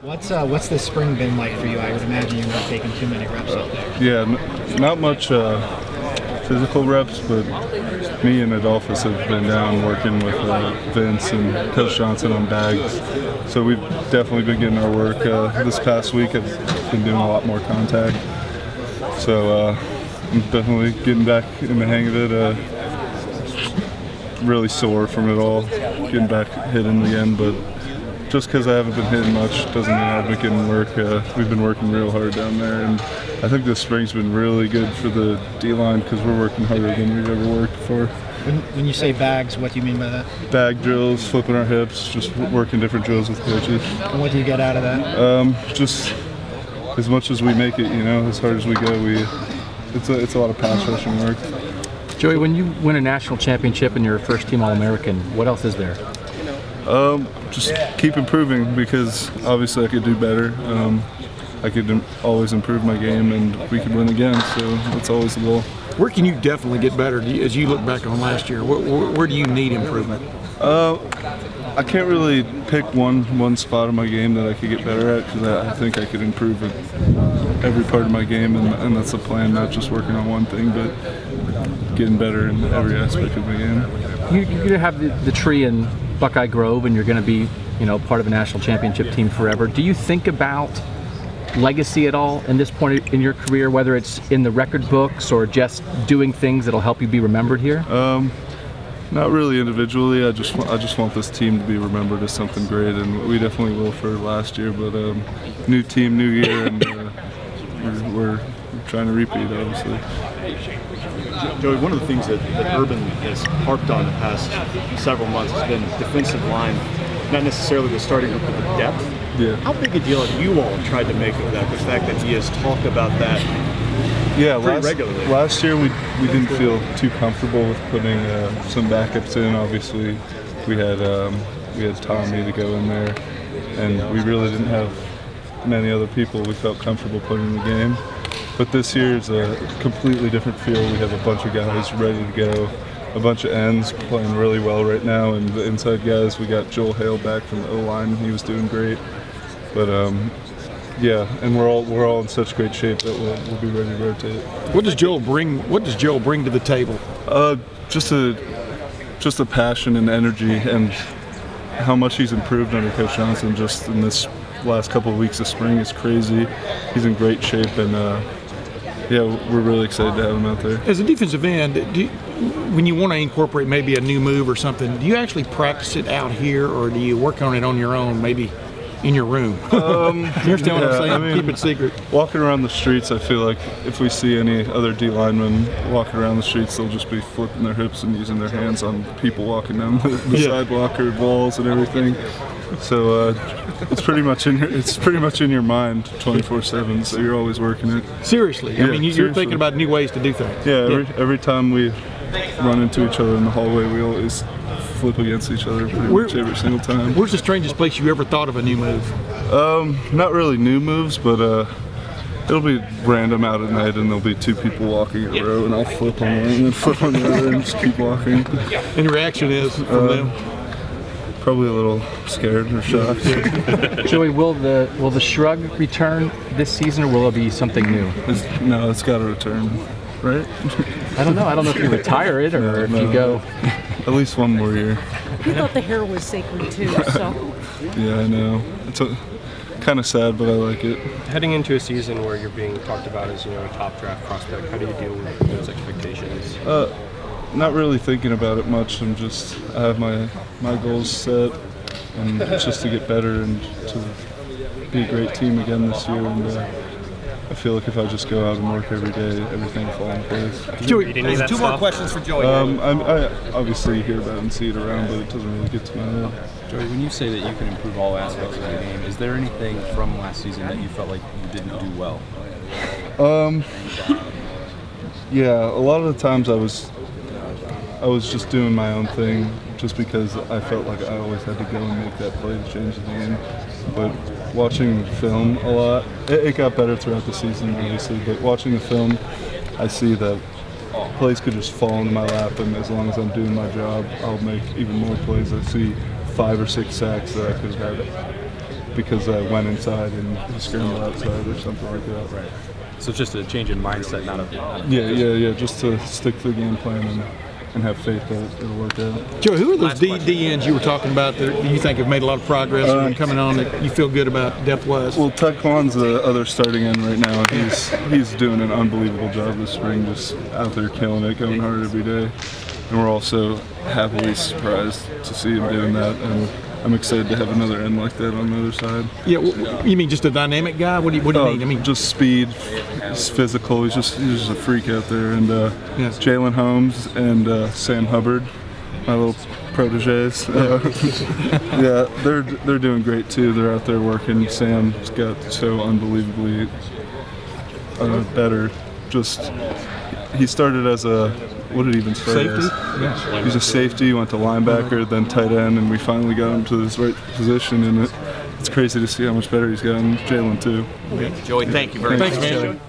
What's the spring been like for you? I would imagine you're not taking too many reps out there. Yeah, not much physical reps, but me and Adolphus have been down working with Vince and Coach Johnson on bags. So we've definitely been getting our work. This past week I've been doing a lot more contact. So I'm definitely getting back in the hang of it. Really sore from it all, getting back hitting again, but just because I haven't been hitting much doesn't mean I haven't been getting work. We've been working real hard down there, and I think this spring's been really good for the D-line because we're working harder than we've ever worked before. When you say bags, what do you mean by that? Bag drills, flipping our hips, just working different drills with coaches. And what do you get out of that? Just as much as we make it, as hard as we go. It's a lot of pass rushing work. Joey, when you win a national championship and you're a first-team All-American, what else is there? Just keep improving, because obviously I could do better. I could always improve my game, and we could win again, so that's always the goal. Where can you definitely get better as you look back on last year? Where do you need improvement? I can't really pick one spot of my game that I could get better at, because I think I could improve at every part of my game, and that's the plan, not just working on one thing, but getting better in every aspect of my game. You're going to have the tree in Buckeye Grove, and you're going to be, part of a national championship team forever. Do you think about legacy at all in this point in your career, whether it's in the record books or just doing things that'll help you be remembered here? Not really individually. I just want this team to be remembered as something great, and we definitely will for last year. But new team, new year, and we're trying to repeat, obviously. Joey, one of the things that Urban has harped on the past several months has been defensive line, not necessarily the starting group, but the depth. Yeah. How big a deal have you all tried to make of that, the fact that he has talked about that pretty regularly? Last year we didn't feel too comfortable with putting some backups in. Obviously, we had Tommy to go in there, and we really didn't have many other people we felt comfortable putting in the game. But this year is a completely different feel. We have a bunch of guys ready to go, a bunch of ends playing really well right now, and the inside guys, we got Joel Hale back from the O-line. He was doing great. But yeah, and we're all in such great shape that we'll be ready to rotate. What does Joel bring to the table? Just a passion and energy, and how much he's improved under Coach Johnson just in this last couple of weeks of spring is crazy. He's in great shape, and yeah, we're really excited to have him out there. As a defensive end, when you want to incorporate maybe a new move or something, do you actually practice it out here, or do you work on it on your own, maybe in your room? You understand what I'm saying? I mean, keep it secret. Walking around the streets, I feel like if we see any other D linemen walking around the streets, they'll just be flipping their hips and using their hands on people walking down the sidewalk or walls and everything. So it's pretty much in your mind 24/7. So you're always working it. Seriously, I mean, you're thinking about new ways to do things. Yeah, every time we run into each other in the hallway, we always flip against each other pretty much every single time. Where's the strangest place you ever thought of a new move? Not really new moves, but it'll be random out at night, and there'll be two people walking in a row, and I'll flip on one and then flip on the other and just keep walking. And your reaction is from them? Probably a little scared or shocked. Joey, will the shrug return this season, or will it be something new? No, it's got to return, right? I don't know. I don't know if you retire it or if you go. At least one more year. You thought the hair was sacred too, so. Yeah, I know. It's kind of sad, but I like it. Heading into a season where you're being talked about as a top draft prospect, how do you deal with those expectations? Not really thinking about it much. I have my goals set, and just to get better and to be a great team again this year. And I feel like if I just go out and work every day, everything will fall in place. Joey, two more questions for Joey. I obviously hear about it and see it around, but it doesn't really get to my head. Joey, when you say that you can improve all aspects of the game, is there anything from last season that you felt like you didn't do well? Yeah, a lot of the times I was just doing my own thing, just because I felt like I always had to go and make that play to change the game. But watching film a lot, it got better throughout the season, obviously, but watching the film, I see that plays could just fall into my lap, and as long as I'm doing my job, I'll make even more plays. I see 5 or 6 sacks that I could have had because I went inside and he scrambled outside or something like that. Right. So it's just a change in mindset, not a Yeah. Just to stick to the game plan and have faith that it'll work out. Joe, who are those DNs you were talking about that you think have made a lot of progress and are coming on that you feel good about depth-wise? Well, Taekwon's the other starting end right now. He's doing an unbelievable job this spring, just out there killing it, going hard every day. And we're also happily surprised to see him doing that. And I'm excited to have another end like that on the other side. Yeah, you mean just a dynamic guy? What do you mean? I mean, just speed. He's physical. He's just a freak out there. And Jalen Holmes and Sam Hubbard, my little proteges. Yeah, they're doing great too. They're out there working. Sam's got so unbelievably better. Just he started as a what did he even start safety? as? Yeah. He's a safety, went to linebacker, then tight end, and we finally got him to this right position, and it's crazy to see how much better he's gotten. Jalen too. Joey, thank you very much. Thanks, man.